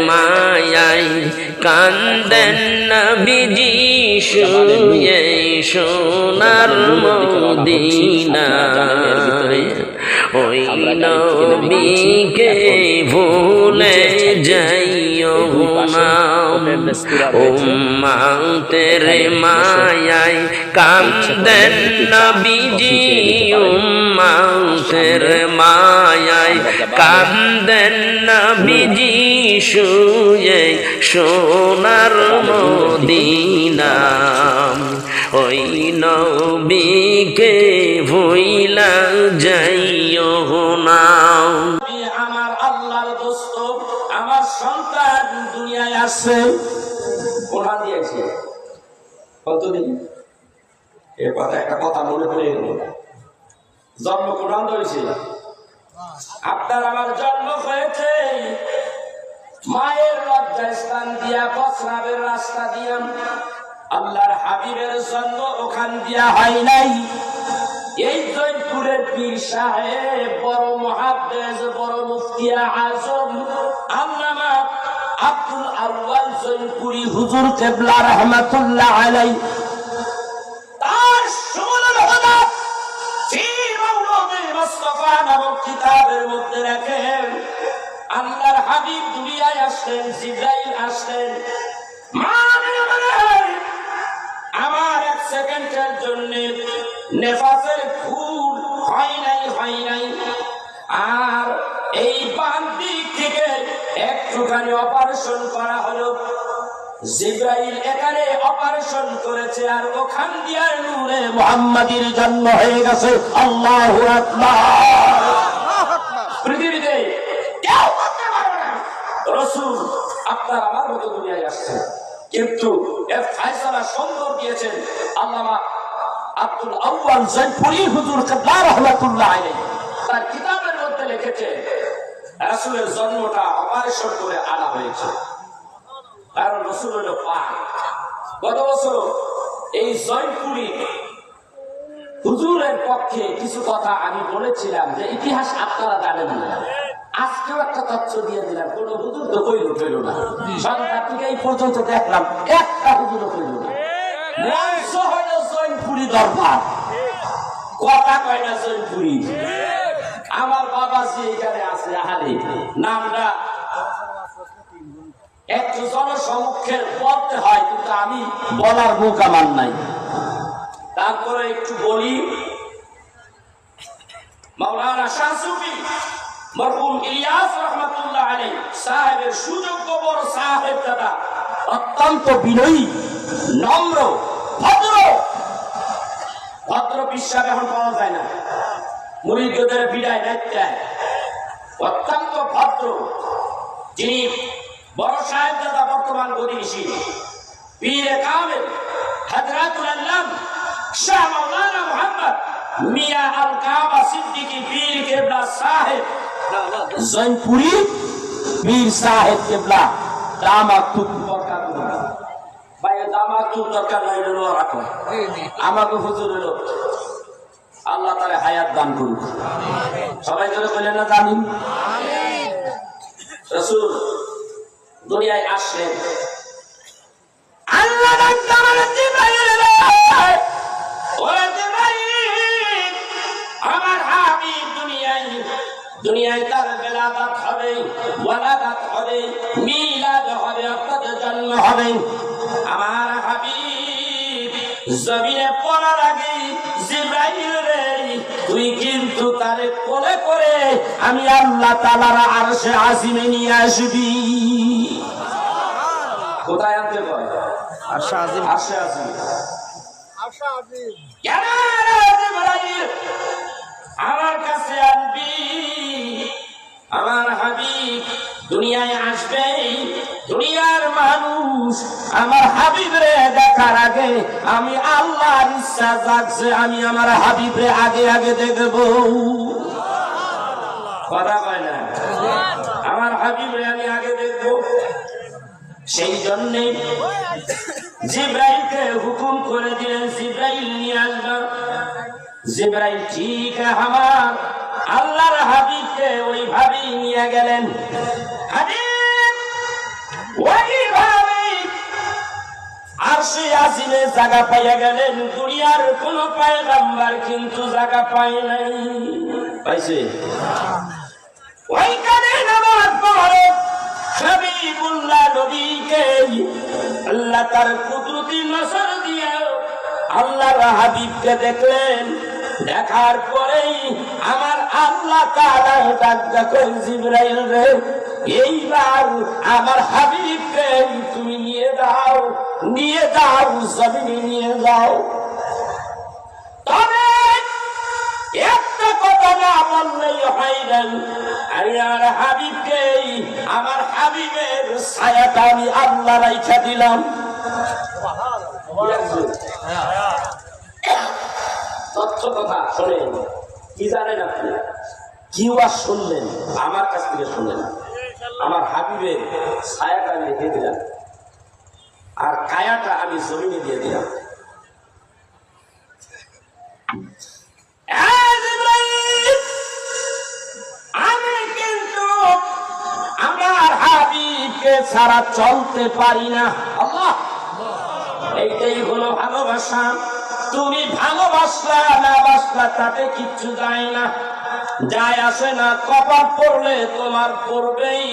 মায়ায় কান্দেন নবীজি শুয়ে সোনার মদিনায় ওই নবীকে ভুলে যাইও না উম্মতের মায়ায় কান্দেন নবীজি উম্মতের মায়ায় কান্দেন নবীজি শুয়ে সোনার মদিনা ওই নবীকে ভুইলা যাইও না। আমার আল্লাহর দোস্ত আমার সন্তান দুনিয়ায় আসছে কোরআন দিয়েছে কতদিন এ কথা একটা কথা মনে পড়ে গেল জন্ম কোরআন হয়েছে আপনার আমার জন্ম হয়েছে মায়ের লজ্জায় স্থান দিয়া প্রস্রাবের রাস্তা দিয়া আল্লাহর হাবিবের জন্ম ওখান দিয়া হয় নাই এই জয়পুরের পীর সাহেব বড় মুহাদ্দিস বড় মুফতি আজম আল্লামা আব্দুল আউয়াল জয়পুরি হুজুর কিবলা রাহমাতুল্লাহ আলাইহি তার সুমনের হদা ফি মাওলানা মুস্তাফা নামক কিতাবের মধ্যে রাখেন আল্লাহর হাবিব দুনিয়ায় আসলেন জিবরাইল আসলেন আমার এক সেকেন্ডের জন্য নেফাসের খুন হয় নাই আর এই বাম দিক থেকে একটুখানি অপারেশন করা হলো জিবরাইল এখানে অপারেশন করেছে আর ওখান দিয়ে নূরে মুহাম্মাদীর জন্ম হয়ে গেছে আল্লাহু আকবার পৃথিবীতে কেউ করতে পারবে না রাসূল আপনার আমার মতো দুনিয়ায় আসছে কিন্তু এর ফয়সালা সুন্দর দিয়েছেন আল্লামা আব্দুল আউয়াল জয়পুরি হুজুর কিবলা রাহমাতুল্লাহ আলাইহি তার কিতাবের মধ্যে লিখেছে রাসূলের জন্মটা অপারেশন করে আনা হয়েছে কারণ রাসূল হলো পাক গত বছর এই জয়পুরি হুজুরের পক্ষে কিছু কথা আমি বলেছিলাম যে ইতিহাস আপনারা জানেন না আজকেও একটা তথ্য দিয়ে দিলাম কোন হুজুর তো কইল না সন্ধ্যা থেকে এই পর্যন্ত দেখলাম একটা হুজুরও কইল না মঞ্চ হইল জয়পুরি দরবার কথা কয় না জয়পুরি আমার বাবাজি এখানে আছে আহারে নামটা একটু জনসমক্ষে বলতে হয় কিন্তু আমি বলার মুখ আমার নাই তারপরে একটু বলি মাওলানা শাহ সুফি মরহুম ইলিয়াস রাহমাতুল্লাহ আলাইহি সাহেবের সুযোগ্য বড় সাহেব দাদা অত্যন্ত বিনয়ী নম্র ভদ্র বিশ্বাস এখন পাওয়া যায় না মুরিদদের বিদায় নিতে অত্যন্ত ভদ্র যিনি বড় সাহেব দাদা বর্তমান গদিশীল পীরে কামেল হযরতুল আল্লাম শাহ মাওলানা মুহাম্মদ মিয়া আল কাবা সিদ্দিকী পীর কিবলা সাহেব জয়পুরি পীর সাহেব কিবলা দামাত বরকাতুল্লাহ ভাই দামাত দরকার নাই হলো রাখো আমাকে হুজুর হলো আল্লাহ তাআলা হায়াত দান করুন সবাই জোরে বলেন না জানেন আমিন রাসূল দুনিয়ায় আসলেন আল্লাহ তাআলা জিবরাইল ওরে জিবরাইল আমার হাবিব দুনিয়ায় তার বেলাদাত হবে ওয়ালাদাত হবে মিলাদ হবে অর্থাৎ জন্ম হবে আমার হাবিব জমিনে পড়ার আগে জিবরাইল রে তুই কিন্তু তারে কোলে করে আমি আল্লাহ তাআলার আরশে আজিমে নিয়ে আসবি কোথায় আনতে কয় আরশে আজিম কেন জিবরাইল আমার কাছে আনবি আমার হাবিব দুনিয়ায় আসবে দুনিয়ার মানুষ আমার হাবিবরে দেখার আগে আমি আল্লাহর ইচ্ছা জাগছে আমি আমার হাবিবরে আগে দেখব কথা কয় না আমার হাবিবরে আমি আগে দেখব সেই জন্য জিবরাইলকে হুকুম করে দিলেন জিবরাইল নিয়ে আসবে জিবরাইল ঠিক আমার আল্লাহর হাবিবকে ওইভাবেই নিয়ে গেলেন হাবিব ওইভাবে আরশে আজিমে জায়গা পাইয়া গেলেন। দুনিয়ার কোন পয়গম্বর কিন্তু জায়গা পায় নাই। পাইছে? ওইখানে নামাজ পড়ে হাবিবুল্লাহ নবীকে আল্লাহ তার কুদরতি নজর দিয়ে আল্লাহর হাবিবকে দেখলেন। দেখার পরেই আমার আল্লাহ তাআলা ডাক করেন, জিবরাইল রে, এইবার আমার হাবিবকে তুমি নিয়ে যাও, জমিনে নিয়ে যাও। তবে একটা কথা না বললেই হয় না, আমার হাবিবকে, আমার হাবিবের ছায়াটা আমি আল্লাহ রাইখা দিলাম। সত্য কথা শোনেন, কি জানেন আপনি? কি ওয়াজ শুনলেন? আমার কাছ থেকে শুনলেন। আমার হাবিবের ছায়াটা আমি রেখে দিলাম, আর কায়াটা আমি জমিনে দিয়ে দিলাম। আমি কিন্তু আমার হাবিবকে ছাড়া চলতে পারি না। আল্লাহ, এইটাই হলো ভালোবাসা। তুমি ভালোবাসলা না বাসলা তাতে কিচ্ছু যায় না, যায় আসে না। কপাল পড়লে তোমার পড়বেই।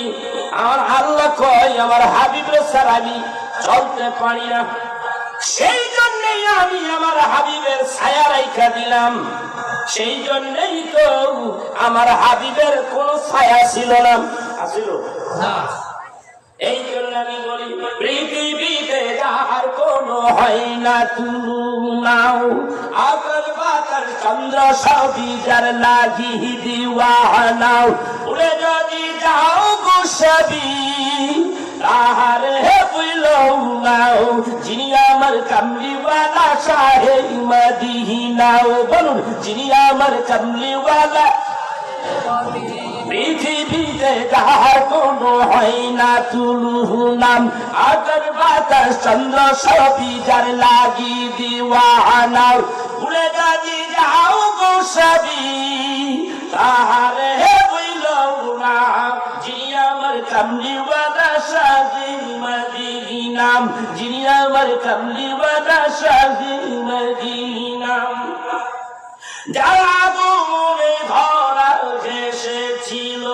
আমার আল্লাহ কয় আমার হাবিবের ছাড়া আমি চলতে পারি না। সেই জন্যই আমি আমার হাবিবের ছায়া রাইখা দিলাম। সেই জন্যই তো আমার হাবিবের কোন ছায়া ছিল না। আছিল না। এই জন্য আমি বলি, পৃথিবীতে যাহার কোনো হয় না তুলনাও, আকাশ বাতাস চন্দ্র সবই যার লাগি দিওয়ানাও। উড়ে যদি যাও গোসাবি তাহারে বইলও নাও, যিনি আমার কামলিওয়ালা শাহে মদিনাও। বলুন, যিনি আমার কামলিওয়ালা। পৃথিবীতে যাহার কোনো হয় না তুলনাম, আকাশ বাতাস চন্দ্র সবই যার লাগি দিওয়ানাও। উড়ে যদি যাও গোসাবি তাহারে বইলও না, যিনি আমার কামলিওয়ালা শাহে মদিনাম, যিনি আমার কামলিওয়ালা শাহে মদিনাম। যারা মনে ধরা এসেছিল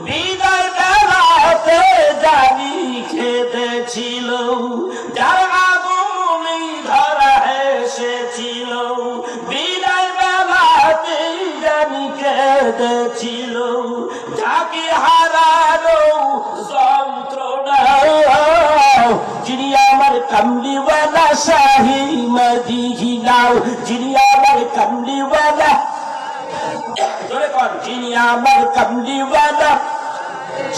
বিদায় বেলাতে জানি খেতেছিল, যারা মনে ধরা এসেছিল বিদায় বেলাতে জানি খেতেছিল, যাকে হারানো যন্ত্রণা, যিনি আমার কামলিওয়ালা শাহি মদিনাও, যিনি আমার কামলিওয়ালা, জোরে কর, যিনি আমার কামলিওয়ালা,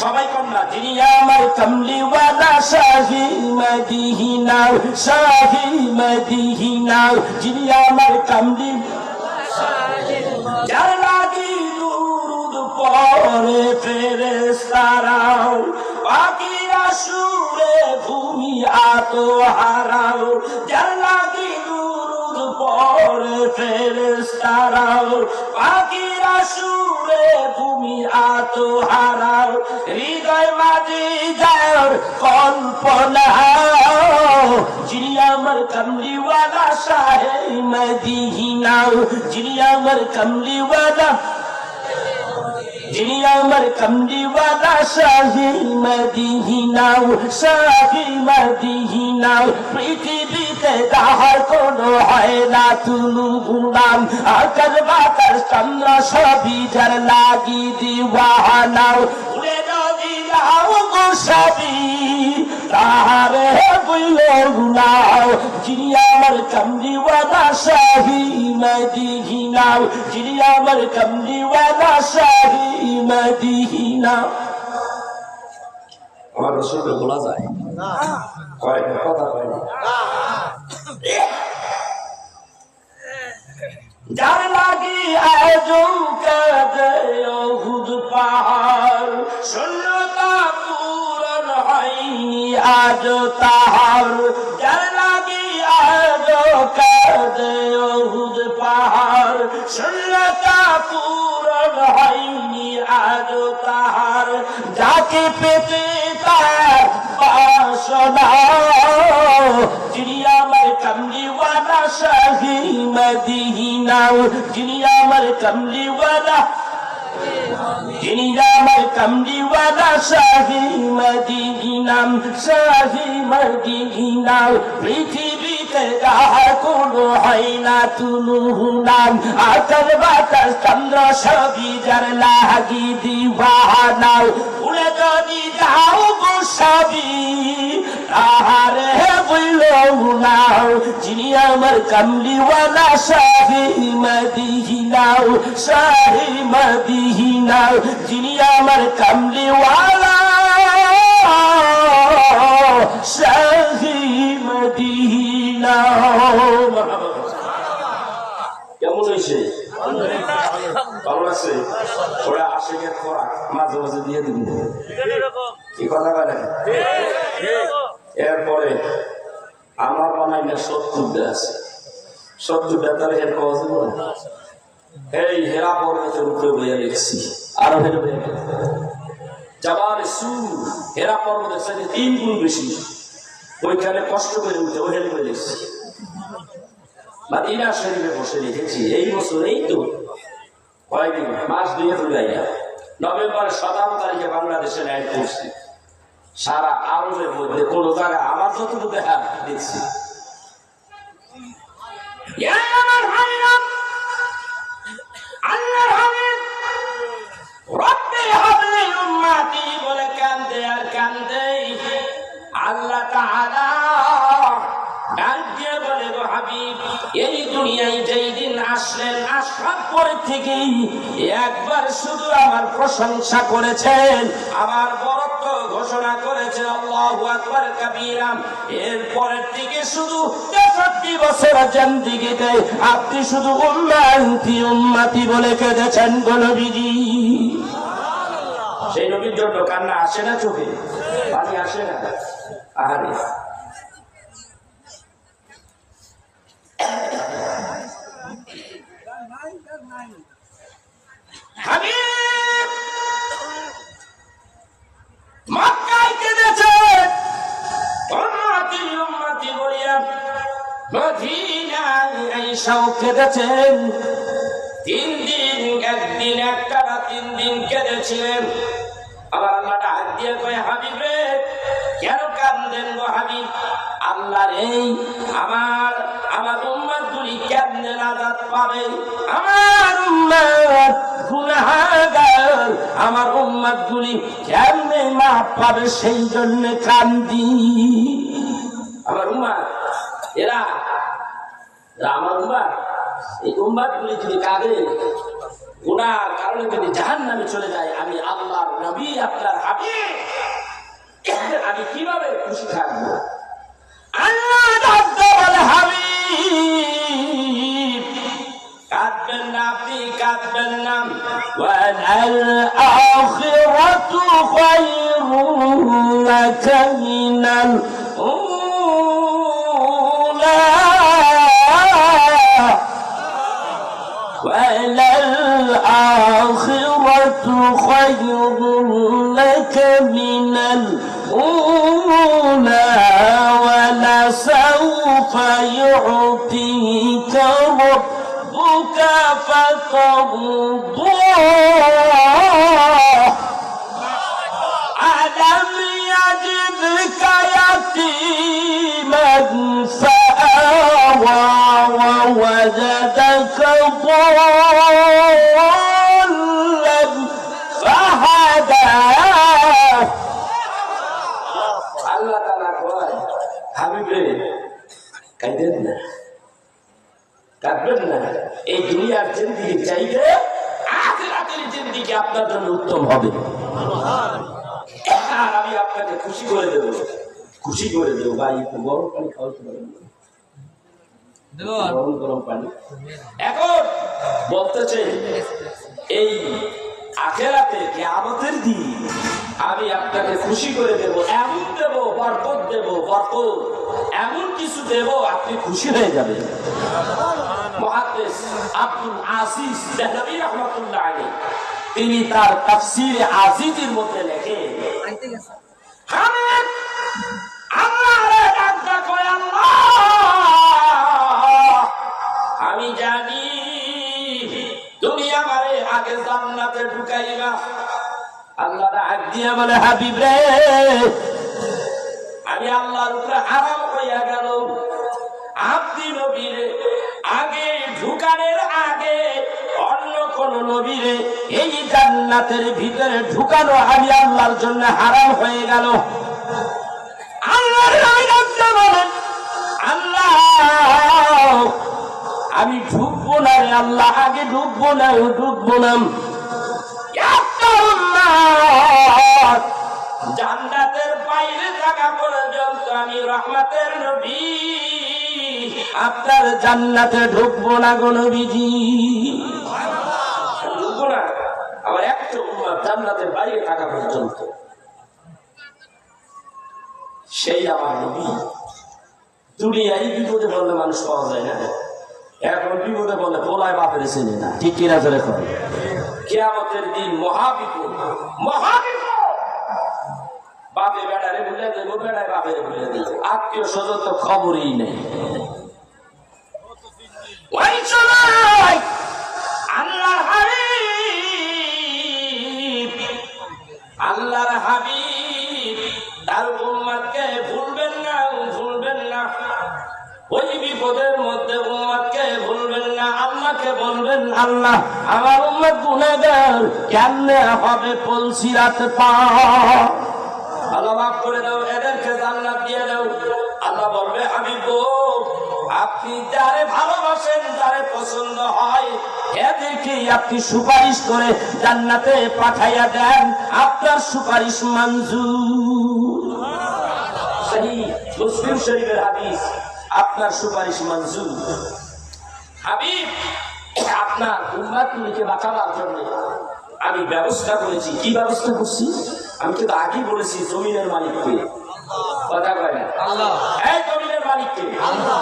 সবাই কন্যা, যিনি আমার কামলিওয়ালা শাহি মদিনাও, শাহি মদিনাও, যিনি আমার কামলি, যার লাগি দুরুদ পড়ে ফেরেশতারাও, পাখিরা সুরে ভূমি আত্মহারাও, যার লাগি দুরুদ পড়ে ফেরেশতারাও, পাখিরা সুরে ভূমি আত্মহারাও। হৃদয় মাঝে যার কল্পনা, যিনি আমার কামলিওয়ালা শাহে মদিনাও, যিনি আমার কামলিওয়ালা, যিনি আমার কামলিওয়ালা শাহি মদিনাও, শাহি মদিনাও। পৃথিবীতে যাহার কোনো হয় না তুলনাম, আকাশ বাতাস চন্দ্র সবই যার লাগি দিওয়ানাও। উড়ে যদি যাও গোসাবি তাহারে বইলও নাও, যিনি আমার কামলিওয়ালা শাহি মদিনাও, যিনি আমার কামলিওয়ালা শাহি মদিনাও। আমার রসুলকে বলা যায় না, কয় কথা কয় না। যার লাগি আজও কাঁদে উহুদ পাহাড়, শূন্যতা পূরণ হয়নি আজ তাহার, যার লাগি আজও কাঁদে উহুদ পাহাড়, শূন্যতা পূরণ হয়নি আজ তাহার, যাকে পেতে তার শোনাও, যিনি আমার কামলিওয়ালা শাহি মদিনা, যিনি আমার কামলিওয়ালা, যিনি আমার কামলিওয়ালা শাহি মদিনা, শাহি মদিনা। পৃথিবীতে যাহার কোনো হয় না তুলনা, আকাশ বাতাস চন্দ্র সবই যার লাগি দিওয়ানা। উড়ে যদি যাও গো সবই তাহারে বইল না, যিনি আমার কামলিওয়ালা শাহি মদিনা, শাহি মদিনা, যিনি আমার কামলিওয়ালা শাহি মদিনা। কেমন হয়েছে? ভালো আছে? ওরা আশিকের খোরাক মাঝে মাঝে দিয়ে দিন, কি কথা বলেন? এরপরে আমার বানাইলে 70 আছে, 70 তার এর কজ এই হেরা পর্বতের উপরে বইয়া লিখছি, আরো হেরে বইয়া যাবার সুর হেরা পর্বতের সাথে 3 গুণ বেশি, ওইখানে কষ্ট করে উঠে ওই হেরে বই লিখছি। মদিনা শরীফে বসে লিখেছি এই বছর, এই তো কয়েকদিন মাস 2 জুলাই নভেম্বরের 17 তারিখে বাংলাদেশে ল্যান্ড করছি। সারা আরবের মধ্যে কোন জায়গা আমার যতটুকু দেখা দেখছি। আল্লাহর হাবিব রব্বি হাবলি উম্মতি বলে কান্দে আর কান্দে, আল্লাহ তাআলা ডাক দিয়ে বলে গো হাবিব, এই দুনিয়ায় যেই দিন আসলেন আসার পরে থেকেই একবার শুধু আমার প্রশংসা করেছেন, আমার বরত্ব ঘোষণা করেছেন, আল্লাহু আকবার কাবীরা। এরপরের থেকে শুধু 63 বছর জিন্দেগিতে আপনি শুধু উম্মতি উম্মতি বলে কেঁদেছেন গো নবীজি। সেই নবীর জন্য কান্না আসে না, চোখে পানি আসে না? আরে হাবিব মক্কায় কেঁদেছে উম্মতি উম্মতি বলিয়া, মদিনায় এসেও কেঁদেছেন। 3 দিন, একদিন একটা না 3 দিন কেঁদেছিলেন। আবার আল্লাহ ডাক দিয়ে কয় হাবিব রে কেন কান্দেন গো হাবিব? আল্লাহর এই আমার উম্মত গুলি কেমনে নাজাত পাবে? আমার উম্মত গুনাহগার, আমার উম্মত গুলি কেমনে মাফ পাবে? সেই জন্য কান্দি। আমার উম্মত এরা আমার উম্মত, এই উম্মত গুলি যদি কাঁদে গুনার কারণে যদি জাহান্নামে চলে যায়, আমি আল্লাহর নবী আপনার হাবিব আমি কিভাবে খুশি থাকবো? আল্লাহ বলে হাবিব কাঁদবেন না, আপনি কাঁদবেন না। ওয়াল আখিরাতু খায়রুন লাকা মিনাল উলা, ওয়াল আখিরাতু খায়রুন লাকা মিনাল উলা, ولسوف يعطيك ربك فترضى ألم يجدك يتيما فآوى ووجدك ضالا فهدى। আল্লাহ তাআলা কয় হাবিবে কাঁদেন না, কাঁদবেন না। এই দুনিয়ার জিন্দেগি চাইতে আখিরাতের জিন্দেগি আপনার জন্য উত্তম হবে। আর আমি আপনাকে খুশি করে দেব, খুশি করে দেব। ভাই একটু গরম পানি খাওয়াতে পারেন? গরম গরম পানি। এখন বলতেছে এই আখিরাতে কিয়ামতের দিন আমি আপনাকে খুশি করে দেব, এমন দেব, বরকত দেব, বরকত এমন কিছু দেব আপনি খুশি হয়ে যাবেন। মুহাদ্দিস আব্দুল আজিজ দেহলভী রাহমাতুল্লাহ আলাইহি তিনি তার তাফসীরে আজিজের মধ্যে লেখেন, হামিদ আমারে আগে জান্নাতে ঢুকাইবা। আল্লাহ ডাক দিয়ে বলে হাবিব রে, আমি আল্লাহর উপরে হারাম হইয়া গেল, আপনি নবীরে আগে ঢুকানোর আগে অন্য কোন নবীরে এই জান্নাতের ভিতরে ঢুকানো আমি আল্লাহর জন্য হারাম হয়ে গেল। আল্লাহর নবী ডাকতে বলেন, আল্লাহ আমি ঢুকবো না রে আল্লাহ, আগে ঢুকবো না, ঢুকবো না। জান্নাতের বাইরে থাকা পর্যন্ত আমি রহমতের নবী, আপনার জান্নাতে ঢুকবো না গো নবীজি, ঢুকবো না। আমার একটা উম্মত জান্নাতের বাইরে থাকা পর্যন্ত, সেই আমার নবী। দুনিয়ায় বিপদে বললে মানুষ পাওয়া যায় না, এখন বিপদে বললে পোলায় বাপের চেনে না, ঠিক কিনা জোরে করে। কিয়ামতের দিন মহাবিপদ, মহাবিপদ। বাপে বেড়ারে ভুলে দেবো, বেড়ায় বাপের ভুলে দেবো, আত্মীয় স্বজন তো খবরই নেই। ওই সময় আল্লাহর হাবিব, আল্লাহর হাবিব তার উম্মতকে ভুলবেন না, ভুলবেন না। ওই বিপদের মধ্যে উম্মতকে ভুলবেন না, আল্লাহকে বলবেন, আল্লাহ আমার উম্মত গুনাহগার, কেমনে হবে পলসিরাত পার, আল্লাহ মাফ করে দাও, এদেরকে জান্নাত দিয়ে দাও। আল্লাহ বলবে, হাবিব আপনি যারে ভালোবাসেন, যারে পছন্দ হয়, এদেরকে আপনি সুপারিশ করে জান্নাতে পাঠাইয়া দেন, আপনার সুপারিশ মঞ্জুর। সহিহ মুসলিম শরীফের হাদিস, আপনার সুপারিশ মঞ্জুর। হাবিব, আপনার উম্মতকে বাঁচাবার জন্য আমি ব্যবস্থা করেছি। কি ব্যবস্থা করছি? আমি তো আগেই বলেছি, জমিনের মালিককে। কথা কয় না আল্লাহ, এই জমিনের মালিককে আল্লাহ,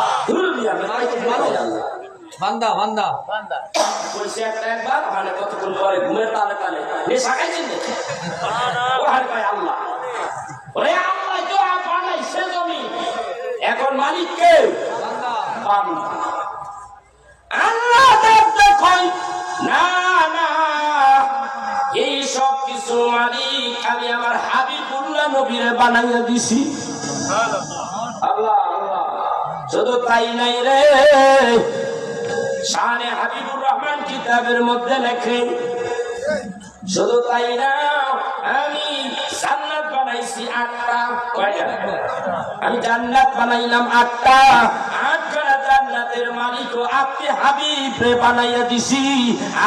বান্দা বান্দা বলছে একবার, ওখানে কতক্ষণ পরে ঘুমের তালে তালে নেশা খাইছেন নাকি, ওখানে কয় আল্লাহ, ওরে আল্লাহ তো বানাইছে জমি, এখন মালিক কে? বান্দা। আল্লাহ দেখুন, না না, এই সব কিছু মালিক আমি আমার হাবিবুল্লাহ নবীরে বানাইয়া দিছি। আল্লাহ আল্লাহ, শুধু তাই নাই রে, শানে হাবিবুর রহমান কিতাবের মধ্যে লেখেন, শুধু তাই না, আমি জান্নাত বানাইছি 8টা। কয়টা? আমি জান্নাত বানাইলাম 8টা। 8খানা জান্নাতের মালিক আপনি হাবিবে বানাইয়া দিছি।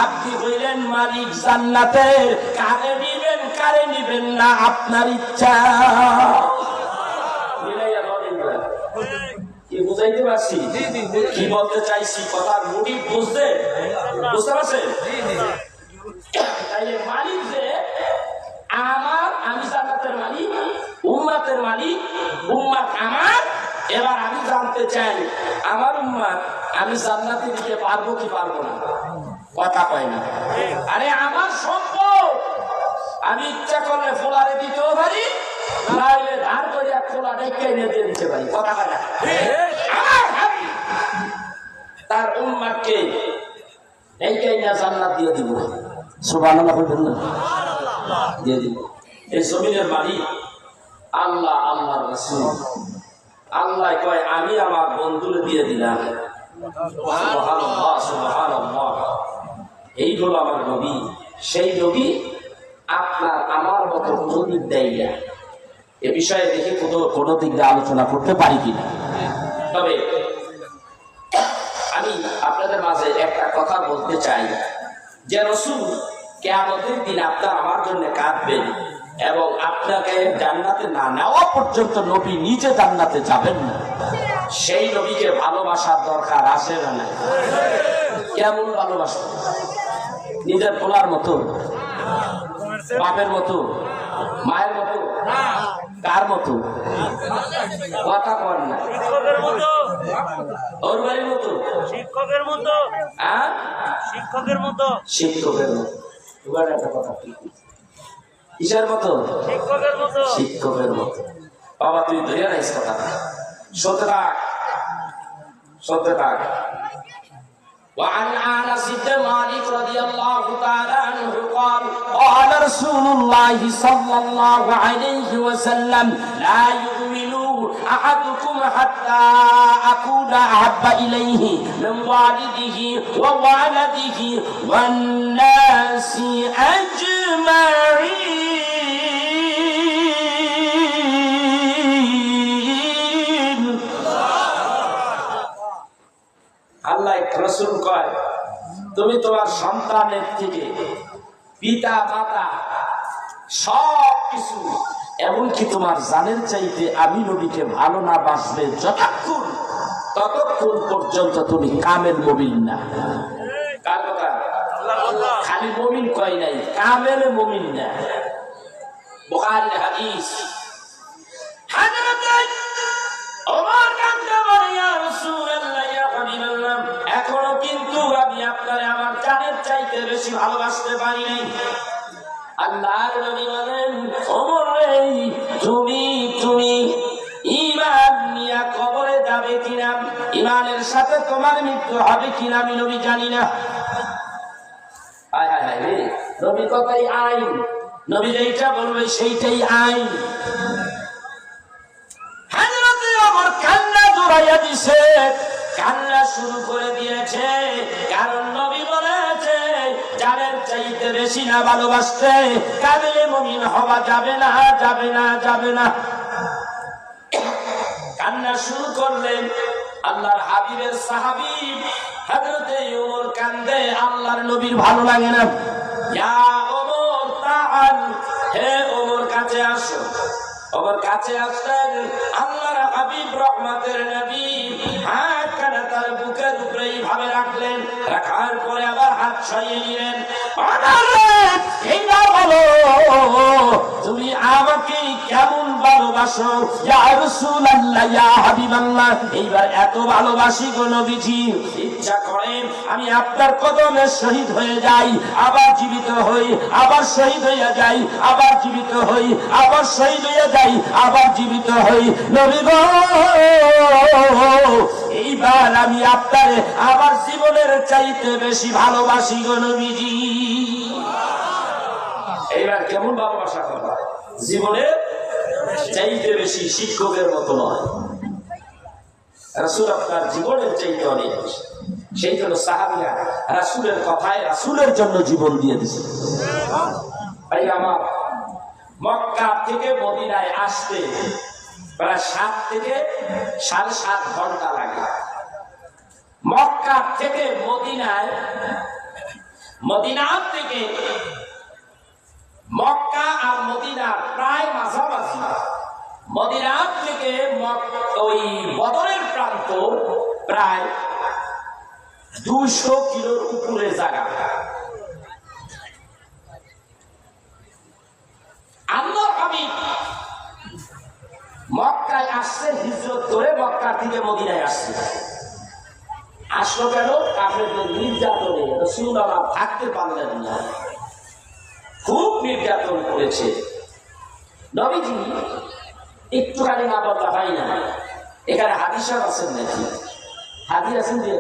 আপনি হইলেন মালিক জান্নাতের, কারে নিবেন কারে নিবেন না আপনার ইচ্ছা। কি বুঝাইতে পারছি? কি বলতে চাইছি? কথার মোটিভ বুঝতে পারছেন? তাইলে মালিক যে আমার, আমি জান্নাতের মালিক, উম্মতের মালিক, উম্মত আমার। এবার আমি জানতে চাই, আমার উম্মত আমি জান্নাতে দিতে পারবো কি পারবো না? কথা কয় না। আরে আমার সম্পদ আমি ইচ্ছা করলে ফোলারে দিতেও পারি, নাইলে ধার করে এক ফোলা ডেকে এনে দিয়ে দিতে পারি। কথা কয় না। আমার হাবিব তার উম্মতকে ডেকে এনে জান্নাত দিয়ে দিব। সুবহানাল্লাহ বলবেন না? দিয়ে দিব। এই জমিনের মালিক আল্লাহ, আল্লাহর রাসূল। আল্লাহ কয়, আমি আমার বন্ধুরে দিয়ে দিলাম। সুবহানাল্লাহ, সুবহানাল্লাহ। এই হলো আমার নবী। সেই নবী আপনার আমার মতো কোনো দিক দেয় না। এ বিষয়ে দেখে কোনো দিক দিয়ে আলোচনা করতে পারি কিনা। তবে আমি আপনাদের মাঝে একটা কথা বলতে চাই, যে রাসূল কিয়ামতের দিন আপনার আমার জন্য কাঁদবেন, এবং আপনাকে জান্নাতে না নেওয়া পর্যন্ত নবী নিজে জান্নাতে যাবেন না। সেই নবীকে ভালোবাসার দরকার আছে না নাই? কেমন ভালোবাসা? নিজের পোলার মতো, বাপের মতো, মায়ের মতো, কার মতো? কথা কর না। ওর বাড়ির মতো, শিক্ষকের মতো, শিক্ষকের মতো, শিক্ষকের মতো। এবার একটা কথা, কিসের মতো? শিক্ষকের মতো, শিক্ষকের মতো। বাবা তুই ধরে রাখিস কথা, সত্যি থাক, সত্যি থাক। وعن أنس بن مالك رضي الله تعالى عنه قال قال رسول الله صلى الله عليه وسلم لا يؤمن أحدكم حتى أكون أحب إليه من والده وولده والناس أجمعين. আল্লাহ রাসূল কয় তুমি তোমার সন্তানের থেকে পিতা মাতা সব কিছু এমনকি তোমার জানের চাইতে আমি নবীকে ভালো না বাসবে ততক্ষণ পর্যন্ত তুমি কামেল মুমিন না। কার কথা? খালি মুমিন কয় নাই, কামেল মুমিন না। বুখারীর হাদিস। হযরত ওমর কান্দে বলে ইয়া রাসূলুল্লাহ ইয়া হাবিবাল্লাহ এখনো কিন্তু আমি আপনারে আমার জানের চাইতে বেশি ভালোবাসতে পারি নাই। আল্লাহর নবী বলেন ওমর রে তুমি ঈমান নিয়ে কবরে যাবে কিনা, ঈমানের সাথে তোমার মৃত্যু হবে কিনা আমি নবী জানি না। হায় হায় হায় রে, নবী কথাই আইন, নবী যেইটা বলবে সেইটাই আইন। হযরত ওমর কান্না জোড়াইয়া দিছে, কান্না শুরু করে দিয়েছে, কারণ নবী বলেছে জানের চাইতে বেশি না ভালোবাসতে কামেলে মুমিন হওয়া যাবে না, যাবে না, যাবে না। কান্না শুরু করলেন আল্লাহর হাবিবের সাহাবী হযরত ওমর কান্দে, আল্লাহর নবীর ভালো লাগে না। ইয়া ওমর তাআল, হে ওমর কাছে আসো। ওমর কাছে আসলেন, আল্লাহর হাবিব রহমতের নবী হাত কানা তার বুকের উপরে এইভাবে রাখলেন, রাখার পরে আবার হাত সরিয়ে নিলেন। এইবার বলো তুমি আমাকে কেমন ভালোবাসো ইয়া রাসূলুল্লাহ ইয়া হাবিবাল্লাহ। এইবার এত ভালোবাসি গো নবীজি, ইচ্ছা করে আমি আপনার কদমে শহীদ হয়ে যাই, আবার জীবিত হই, আবার শহীদ হইয়া যাই, আবার জীবিত হই, আবার শহীদ হইয়া যাই, আবার জীবিত হই। নবী গো এইবার আমি আপনারে আমার জীবনের চাইতে বেশি ভালোবাসি গো নবীজি। এইবার কেমন ভালোবাসা করবা? জীবনের চাইতে বেশি, শিক্ষকের মতো নয়। রাসূল আপনার জীবনের চাইতে অনেক বেশি। সেই জন্য সাহাবীরা রাসূলের কথায় রাসূলের জন্য জীবন দিয়ে দিয়েছে। ভাই আমার, মক্কা থেকে মদিনায় আসতে প্রায় 7 থেকে 7.5 ঘন্টা লাগে। মক্কা থেকে মদিনায়, মদিনা থেকে মক্কা আর মদিনা প্রায় মাঝামাঝি। মদিনা থেকে ওই বদরের প্রান্ত প্রায় 200 কিলোর উপরে জায়গা। আল্লাহর হাবিব মক্কায় আসছে, হিজরত করে মক্কা থেকে মদিনায় আসছে। আসলো কেন? কাফেরদের নির্যাতনে রাসূলুল্লাহ থাকতে পারলেন না, খুব নির্যাতন করেছে। নবীজি একটুখানি না বলা হয় না। এখানে হাদিসা আছেন নাকি? হাদিস আছেন যে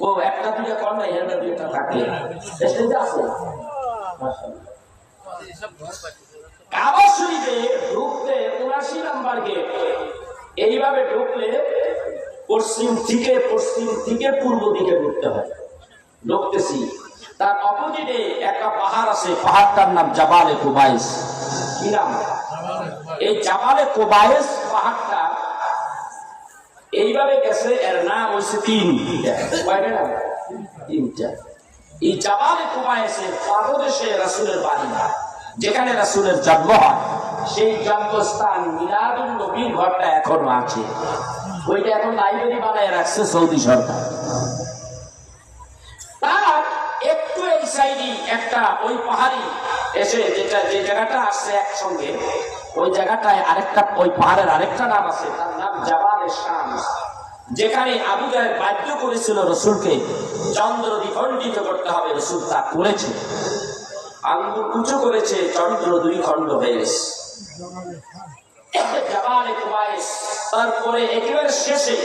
ও একটা দুইটা কম নাই, একটা দুইটা থাকে আছে। কাবা শরীফে ঢুকতে 79 নম্বর গেট, এইভাবে ঢুকলে পশ্চিম থেকে পূর্ব দিকে ঢুকতে হয়। ঢুকতেছি, তার অপোজিটে একটা পাহাড় আছে, পাহাড়টার নাম জাবালে কুবাইস। কি নাম? এই জাবালে কুবাইস পাহাড়টা এইভাবে গেছে, এর নাম হচ্ছে তিনটা। এই জাবালে কুবাইসের পাদদেশে রাসূলের বাড়ি, যেখানে রাসূলের জন্ম হয়। সেই জন্মস্থান মিলাদুন নবীর ঘরটা এখনো আছে। ওইটা এখন লাইব্রেরি বানায় রাখছে সৌদি সরকার। তার একটু এই সাইডে একটা ওই পাহাড়ি এসে যে জায়গাটা আসছে একসঙ্গে, ওই জায়গাটায় আরেকটা, ওই পাহাড়ের আরেকটা নাম আছে, তার নাম জাবালে শামস, যেখানে আবু জাহেল বাধ্য করেছিল রাসূলকে চন্দ্র দ্বিখণ্ডিত করতে হবে। রাসূল তা করেছে, আঙ্গুল উঁচু করেছে, চন্দ্র 2 খণ্ড হয়ে গেছে। জাবালে কুবাইস। তারপরে একেবারে শেষে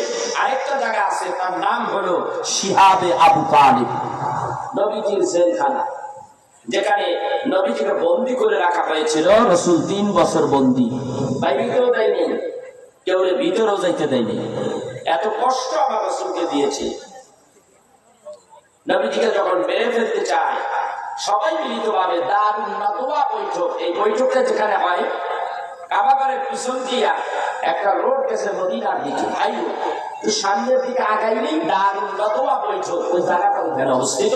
আরেকটা জায়গা আছে, তার নাম হলো শিহাবে আবু তালিব, নবীজির জেলখানা, যেখানে নবীজিকে বন্দী করে রাখা হয়েছিল। রাসূল 3 বছর বন্দী, বাইরেও দেয়নি, কেউ ভিতরেও যাইতে দেয়নি। এত কষ্ট আমার রাসূলকে দিয়েছে। নবীজিকে যখন মেরে ফেলতে চায়, সবাই মিলিতভাবে দারুন নাদওয়া বৈঠক, এই বৈঠকটা যেখানে হয় কাবাগরের পিছন দিয়া একটা রোড গেছে মদিনার দিকে, হাইওয়ে, তো সামনের দিকে আগাইলেই দারুন নাদওয়া বৈঠক, ওই জায়গাটা ওখানে অবস্থিত।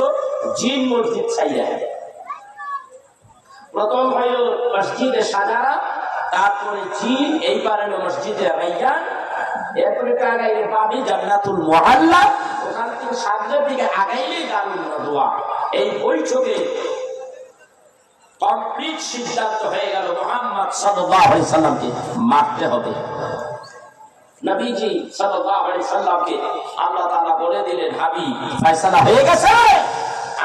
জিন মসজিদ ছাইয়া প্রথম হইল মসজিদে সাজারা, তারপরে জিন, এইবারে মসজিদে রাইয়ান, এরপরে আগাইলে পাবি জান্নাতুল মুআল্লা, ওখান থেকে সামনের দিকে আগাইলেই দারুন নাদওয়া। এই বৈঠকে কমপ্লিট সিদ্ধান্ত হয়ে গেল মুহাম্মদ সাল্লাল্লাহু আলাইহি সাল্লামকে মারতে হবে। নবীজি সাল্লাল্লাহু আলাইহি সাল্লামকে আল্লাহ তাআলা বলে দিলেন, হাবিব ফয়সালা হয়ে গেছে,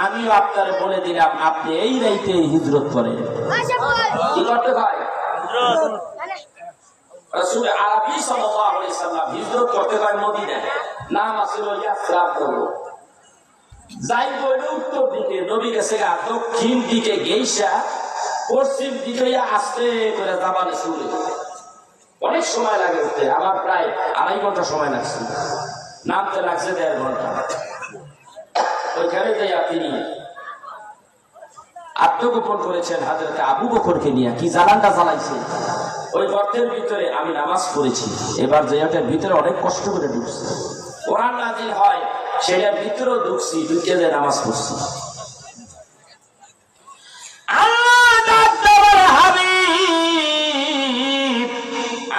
আমিও আপনারে বলে দিলাম আপনি এই রাইতে হিজরত করেন। কি করতে হয়? রাসূল আরবি সাল্লাল্লাহু আলাইহি সাল্লাম হিজরত করতে হয় মদিনায়, নাম আছে ইয়াসরাব। যাই বইল উত্তর দিকে, নবী গেছে গা দক্ষিণ দিকে গেইসা পশ্চিম দিকে আস্তে করে জাবালে শুরু। অনেক সময় লাগে উঠতে, আমার প্রায় 2.5 ঘন্টা সময় লাগছে, নামতে লাগছে 1.5 ঘন্টা। ওইখানে যাইয়া তিনি আত্মগোপন করেছেন হযরত আবু বকরকে নিয়ে। কি জ্বালানটা জ্বালাইছে ওই গর্তের ভিতরে। আমি নামাজ পড়েছি, এবার জায়গাটার ভিতরে অনেক কষ্ট করে ঢুকছে, কোরআন নাযিল হয়, সেটার ভিতরেও ঢুকছি, ঢুকে যে নামাজ পড়ছি।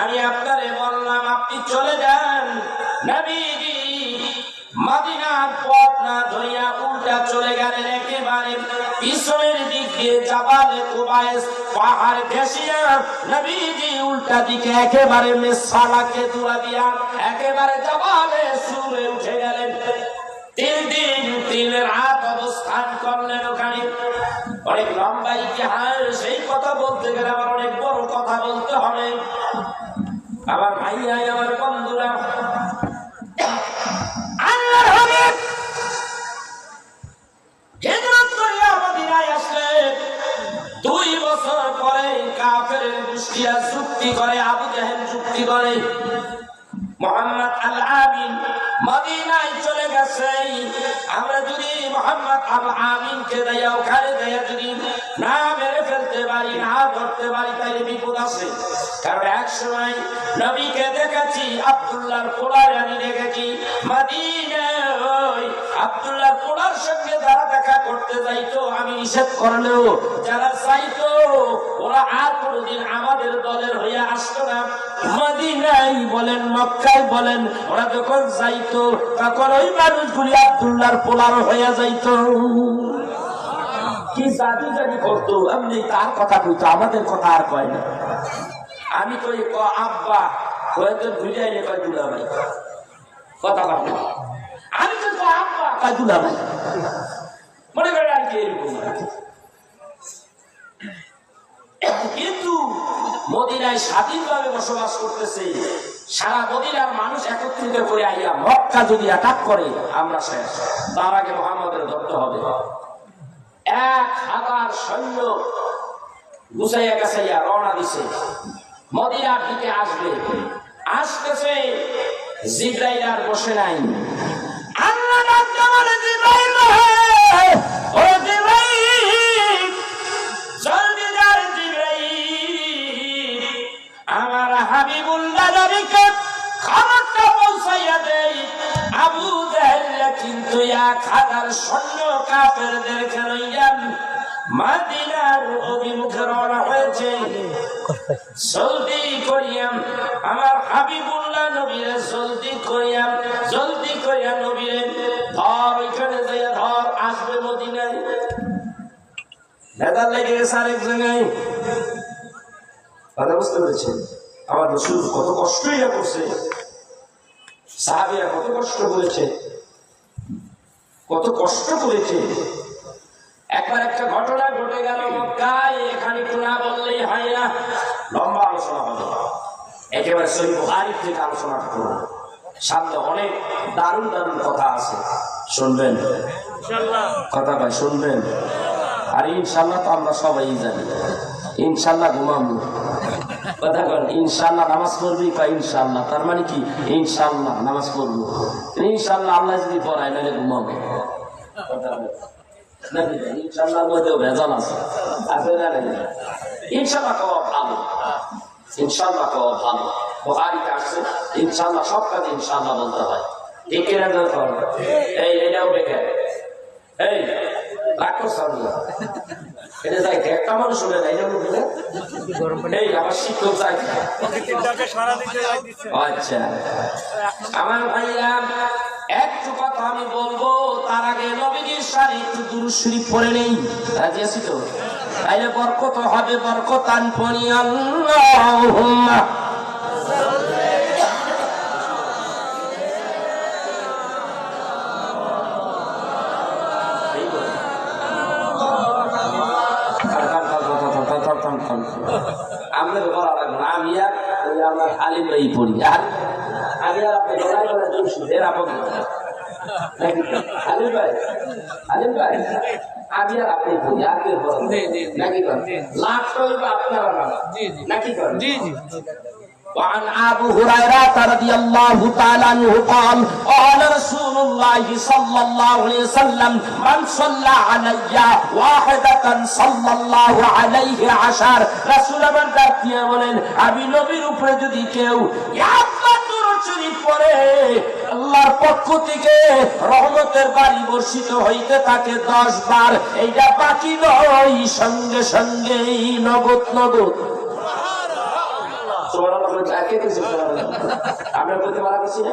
আমি আপনারে বললাম আপনি চলে যান। নবীজি মদিনার পথ না ধরিয়া উল্টা চলে গেলেন, একেবারে পিছনের দিক দিয়ে জাবালে কুবাইস পাহাড় ঘেঁষিয়া নবীজি উল্টা দিকে একেবারে মেসালাকে দূরা দিয়া একেবারে জাবালে সুরে উঠে গেলেন। 3 দিন 3 রাত অবস্থান করলেন ওখানে। অনেক লম্বা ইতিহাস, সেই কথা বলতে গেলে আমার অনেক বড় কথা বলতে হবে। আমার ভাইয়া, আমার বন্ধুরা, আল্লাহর হাবিব হিজরত করে মদিনায় আসলেন। 2 বছর পরে কাফের গোষ্ঠীরা যুক্তি করে, আবু জাহেল যুক্তি করে, মুহাম্মদ আল আমিন মদিনায় চলে গেছে। আমরা যদি মুহাম্মদ আল আমিনকে দেয়া ওখানে দেয়া যদি না মেরে ফেলতে পারি, না ধরতে পারি, তাহলে বিপদ আছে। কারণ এক সময় নবীকে দেখেছি, আব্দুল্লাহর পোলার আমি দেখেছি মদিনায়। আব্দুল্লাহর পোলার সঙ্গে যারা দেখা করতে যাইতো, আমি নিষেধ করলেও যারা চাইতো, ওরা আর কোনোদিন আমাদের দলের হয়ে আসতো না। মদিনায় বলেন, মক্কায় বলেন, ওরা যখন যাইতো তখন ওই মানুষগুলি আব্দুল্লাহর পোলার হয়ে যাইতো। কি জাদু জানি করতো, এমনি তার কথা কইতো, আমাদের কথা আর কয় না। আমি কই আব্বা, কয়েকজন ঘুরে আইলে কয় দুলা ভাই, কথা বলে। আমি তো আব্বা কয় দুলা ভাই, মনে করেন আর কি এরকম। কিন্তু মদিনায় স্বাধীনভাবে বসবাস করতেছে, সারা মদিনার মানুষ একত্রিত করে আইয়া মক্কা যদি অ্যাটাক করে আমরা শেষ। তার আগে মুহাম্মদের ধরতে হবে। 1000 সৈন্য গুছাইয়া গেছাইয়া রওনা দিছে, মদিনার দিকে আসবে। আসতেছে, জিবরাইল আর বসে নাই। আল্লাহ ডাকতে বলে, জিবরাইল ও জিবরাইল, জলদি যা জিবরাইল, আমার হাবিবুল্লাহ নবীকে খবরটা পৌঁছাইয়া দেই। আবু জাহেল কিন্তু 1000 সৈন্য কাফেরদেরকে লইয়া মদিনার অভিমুখে রওনা হয়েছে। জলদি করিয়াম আমার হাবিবুল্লাহ নবীরে, জলদি করিয়া নবীরে ধর, ওইখানে যাইয়া ধর, আসবে মদিনায়। নেতার লেগে গেছে আরেক জায়গায়। কথা বুঝতে পেরেছেন? আমার রাসূল কত কষ্ট ইয়া করছে, সাহাবীরা কত কষ্ট করেছে, কত কষ্ট করেছে। একবার একটা ঘটনা ঘটে গেল মক্কায়, এখানে একটু না বললেই হয় না, লম্বা আলোচনা হবে। একেবারে সহিহ বুখারী থেকে আলোচনা করব। সামনে অনেক দারুণ দারুণ কথা আছে, শুনবেন ইনশাআল্লাহ। কথা ভাই শুনবেন। আর ইনশাআল্লাহ তো আমরা সবাই জানি, ইনশাআল্লাহ ঘুমাবো। কথা বল, ইনশাআল্লাহ নামাজ পড়বি, কয় ইনশাআল্লাহ, তার মানে কি ইনশাআল্লাহ নামাজ পড়বো, ইনশাআল্লাহ আল্লাহ যদি পড়ায় নাহলে ঘুমাবো। কথা বল, ইনশাআল্লাহ মধ্যেও ভেজাল আছে, আছে না নাই? ইনশাআল্লাহ কওয়া ভালো, ইনশাআল্লাহ কওয়া ভালো। বুখারীতে আসছে ইনশাআল্লাহ, সব কাজে ইনশাআল্লাহ বলতে হয়, ঠিক কিনা দরকার? এই এটাও বেকার, এই রাগ করছ না, এটা যাই একটা মানুষ শুনে না, এটা বলতে এই আমার শিক্ষক যাই। আচ্ছা আমার ভাইরা, একটু কথা আমি বলবো, তার আগে নবীজির শানে একটু দুরূদ শরীফ পড়ে নেই, রাজি আছি তো? তাইলে বরকত হবে, বরকতান পড়ি আল্লাহুম্মা আমরা বলা লাগবে না, আমি আর আমার আলিম ভাই পড়ি, আর আমি আর আপনি গলায় গলায় জমছি এর আপন আলিম ভাই, আলিম ভাই আমি আর আপনি পড়ি, আর কেউ বলেন নাকি করেন? লাভ করবে আপনারা না নাকি করেন? জি জি। وعن أبو هريرة رضي الله تعالى عنه قال قال رسول الله صلى الله عليه وسلم من صلى علي واحدة صلى الله عليه عشر। রাসূল আমার ডাক দিয়ে বলেন, আমি নবীর উপরে যদি কেউ একবার দুরূদ শরীফ পড়ে, আল্লাহর পক্ষ থেকে রহমতের বাড়ি বর্ষিত হইতে থাকে 10 বার। এইটা বাকি নয়, সঙ্গে সঙ্গেই নগদ নগদ। আমরা বলতে পারা কিছু না,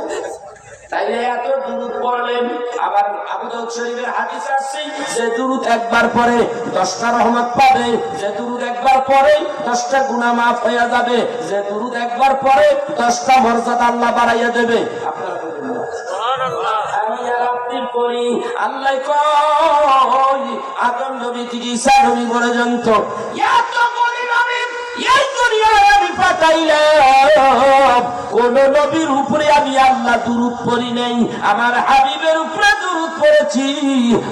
তাইলে এত দুরূদ পড়লেন। আবার আবু দাউদ শরীফের হাদিস আছে, যে দুরূদ একবার পড়ে 10টা রহমত পাবে, যে দুরূদ একবার পড়ে 10টা গুনাহ মাফ হয়ে যাবে, যে দুরূদ একবার পড়ে 10টা মর্যাদা আল্লাহ বাড়াইয়া দেবে। আপনারা বলেন সুবহানাল্লাহ। আমি আর আপনি পড়ি, আল্লাহ কয় আদম নবী থেকে ঈসা নবী পর্যন্ত এত বলি নবী এই দুনিয়ায় আমি পাঠাইলাম, কোন নবীর উপরে আমি আল্লাহ দুরূদ পড়ি নাই, আমার হাবিবের উপরে দুরূদ পড়েছি।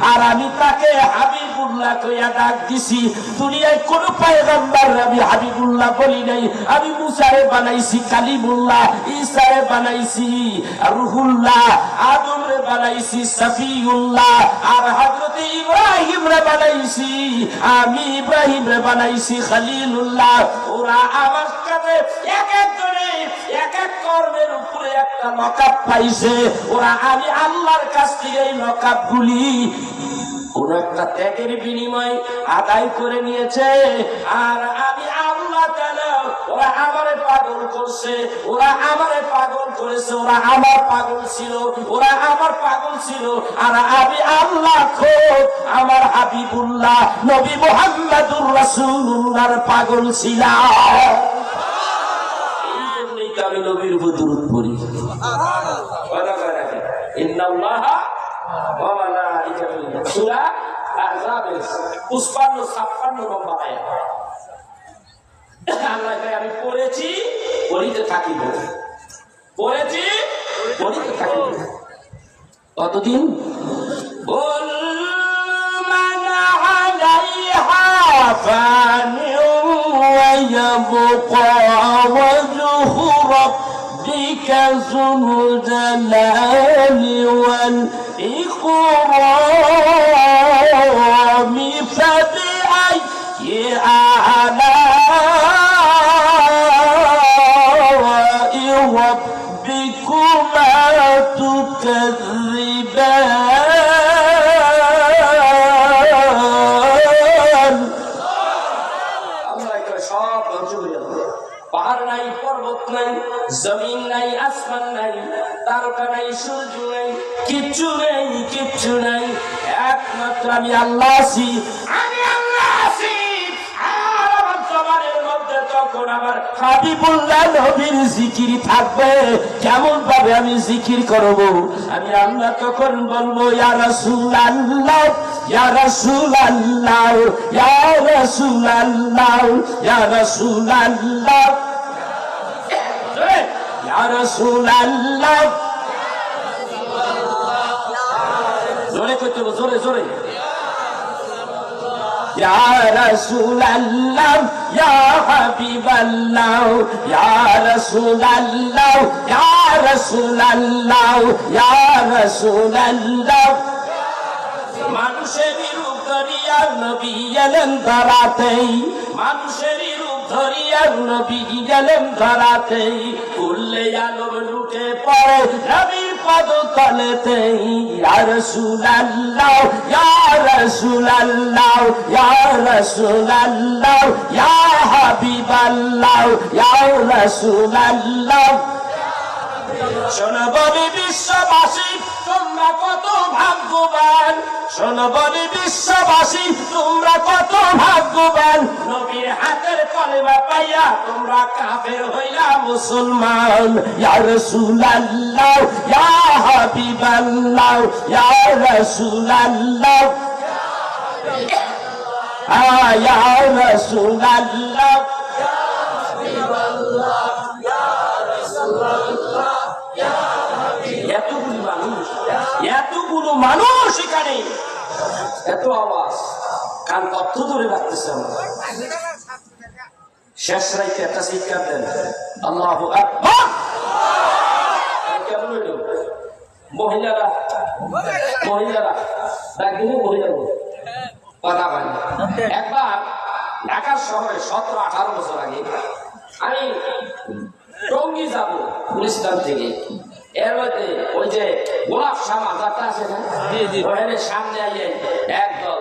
আর আমি তাকে হাবিবুল্লাহ কইয়া ডাক দিছি। দুনিয়ায় কোন পয়গম্বর আমি হাবিবুল্লাহ বলি নাই। আমি মুসারে বানাইছি কালিমুল্লাহ, ঈসারে বানাইছি রুহুল্লাহ, আদমরে বানাইছি সফিউল্লাহ, আর হযরত ইব্রাহিমরে বানাইছি, আমি ইব্রাহিমরে বানাইছি খলিলুল্লাহ। ওরা আমার কাছে এক একজনে এক এক কর্মের উপরে একটা লকাব পাইছে। ওরা আমি আল্লাহর কাছ থেকে এই লকাবগুলি কোন একটা ত্যাগের বিনিময় আদায় করে নিয়েছে। আর আমি আল্লাহ তাআলা, ওরা আমারে পাগল করছে, ওরা আমারে পাগল করেছে, ওরা আমার পাগল ছিল, ওরা আমার পাগল ছিল। আর আমি আল্লাহ খোদ আমার হাবিবুল্লাহ নবী মুহাম্মদুর রাসূলুল্লাহর পাগল ছিলাম। এই জন্যই তো আমি নবীর উপর দুরূদ পড়ি। ইন্নাল্লাহা ওয়া মালাইকাতুহু, সূরা আহজাব 55-56 নম্বর আয়াত। আল্লাহ কয় আমি পড়েছি, পড়িতে থাকিব, পড়েছি পড়িতে থাকিব। কতদিন? বল মান আলাইহা ফানিউ ওয়া ইয়াবকা ওয়াজহু রাব্বিকা যুল জালালি ওয়াল ইকরাম ফাবিআইয়ি আলা'i রাব্বিকুমা তুকাযযিবান। আল্লাহ কয় সব ধ্বংস করে দিল। পাহাড় নাই, পর্বত নাই, জমিন নাই, আসমান নাই, তারকা নাই, সূর্য নাই, কিচ্ছু নেই, কিচ্ছু নাই, একমাত্র আমি আল্লাহ আছি, আমি আল্লাহ আছি। আর আমার জবানের মধ্যে তখন আমার হাবিবুল্লাহ নবীর জিকির থাকবে। কেমন ভাবে আমি জিকির করব? আমি আল্লাহ তখন বলবো ইয়া রাসূলুল্লাহ, ইয়া রাসূলুল্লাহ, ইয়া রাসূলুল্লাহ, ইয়া রাসূলুল্লাহ। ইয়া রাসূলুল্লাহ জোরে কইতে হবে, জোরে জোরে ইয়া রাসূলুল্লাহ ইয়া হাবিবাল্লাহ ইয়া রাসূলুল্লাহ ইয়া রাসূলুল্লাহ ইয়া রাসূলুল্লাহ মানুষের রূপ ধরিয়া নবী এলেন ধরাতেই, মানুষের রূপ ধরিয়া নবী গেলেন ধরাতেই, কুল্লে আলম লুটে পড়ে নবীর পদ তলেতেই। ইয়া রাসূলুল্লাহ ইয়া রাসূলুল্লাহ ইয়া রাসূলুল্লাহ ইয়া হাবিবাল্লাহ ইয়া রাসূলুল্লাহ। শোনো বলি বিশ্ববাসী তোমরা কত ভাগ্যবান, শোনো বলি বিশ্ববাসী তোমরা কত ভাগ্যবান, নবীর হাতের কলেমা পাইয়া তোমরা কাফের হইলা মুসলমান। ইয়া রাসূলুল্লাহ ইয়া হাবিবাল্লাহ ইয়া রাসূলুল্লাহ ইয়া রাসূলুল্লাহ। এতগুলো মানুষ এখানে, এত আওয়াজ, কান তথ্য ধরে রাখতেছে। শেষ রাইতে একটা চিৎকার দেন, আল্লাহু আকবার। কেমন হইল? মহিলারা মহিলারা ডাক দিলে মহিলা কথা পায়। একবার ঢাকার শহরে 17-18 বছর আগে আমি টঙ্গী যাব গুলিস্তান থেকে, এর মধ্যে ওই যে গোলাপ শাহ মাজারটা আছে না, ওখানে সামনে আইয়ে একদল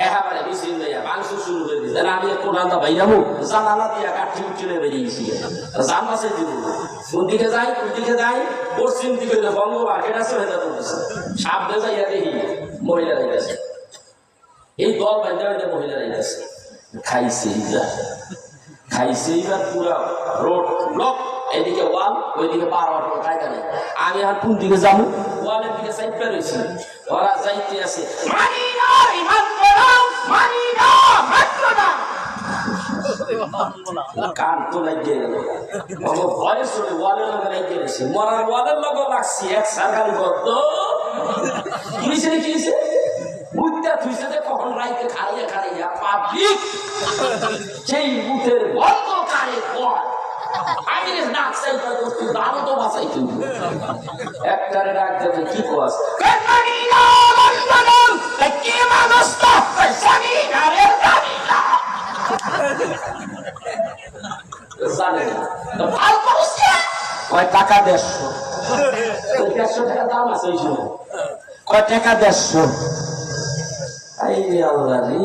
একেবারে মিছিল লইয়া মাংস শুরু করে দিচ্ছে। আমি একটু রান্না বাইরাবো, জানালা দিয়া কাঠি উঠে বেরিয়েছি, জানলাছে দিব কোন দিকে যাই, কোন দিকে যাই, পশ্চিম দিকে বঙ্গ মার্কেট আছে, সামনে যাইয়া দেখি মহিলা যাইতেছে, এই দল বাইন্দা বাইন্দা মহিলা যাইতেছে। খাইছে খাইছে এইবার পুরা রোড ব্লক, এদিকে ওয়াল, ওইদিকে পার হওয়ার কোনো কায়দা নেই। আমি আর কোন দিকে যাবো, ওয়ালের দিকে সাইড পেরেছি, ওরা যাইতে আছে, কান তো লাগিয়ে গেল, ভয়ে চলে ওয়ালের লগে লাগিয়ে গেছে, মরার ওয়ালের লগে লাগছি এক সরকারি গদ্দ কিনেছে কিনেছে বুঝতে থুইছে যে কখন রাইতে খাইয়া খাইয়া পাবলিক সেই বুথের বন্ধ কারে পর আমি ডাক চাইতে করছি, দাঁড়ো তো বাঁচাই তুমি একটারে ডাক দেবে কি কস কয় টাকা 150 টাকা দাম আছে, কয় টাকা 150। আল্লাহ রে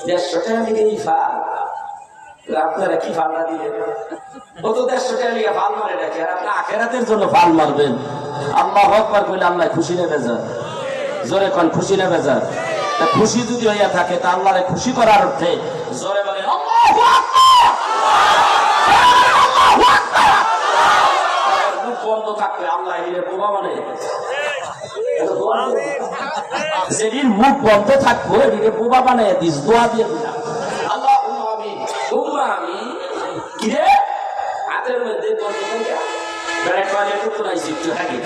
150 টাকা লিখে ফাল, আপনারা কি ফালটা দিলেন? ও তো 150 টাকা লিখে ফাল মারে ডাকে, আর আপনি আখেরাতের জন্য ফাল মারবেন। আল্লাহু আকবার কইলে আল্লাহ খুশি নেবে যান, জোরে কোন খুশি নেবে যান। খুশি যদি হইয়া থাকে তা আল্লাহরে খুশি করার অর্থে জোরে বলেন আল্লাহু আকবার। আল্লাহু আকবার। মুখ বন্ধ থাকলে আল্লাহ এর বোমা মানে যেদিন মুখ বন্ধ থাকবো এদিকে বোবা বানায় দিস, দোয়া দিয়ে দিলাম আল্লাহুম্মা আমিন উম্মা আমিন। কি রে হাতের মধ্যে বন্ধ করে বেড়ে কলে একটু নাইছি একটু থাকি,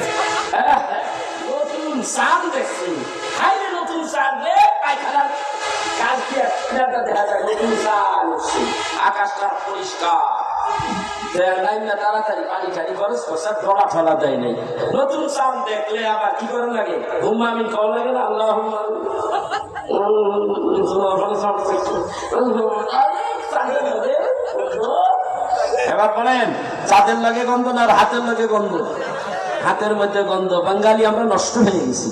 নতুন চাঁদ দেখছি, হাইরে নতুন চাঁদ রে, পায়খানার কাজ দিয়ে দেখা যায় নতুন চাঁদ উঠছে, আকাশটা পরিষ্কার, তাড়াতাড়ি পানি টানি খরচ করছে, ডলা ঠলা দেয় নাই। নতুন চাঁদ দেখলে আবার কি করার লাগে, হুম্মা আমিন খাওয়া লাগে না, আল্লাহুম্মা এবার বলেন চাঁদের লাগে গন্ধ না হাতের লাগে গন্ধ? হাতের মধ্যে গন্ধ। বাঙালি আমরা নষ্ট হয়ে গেছি।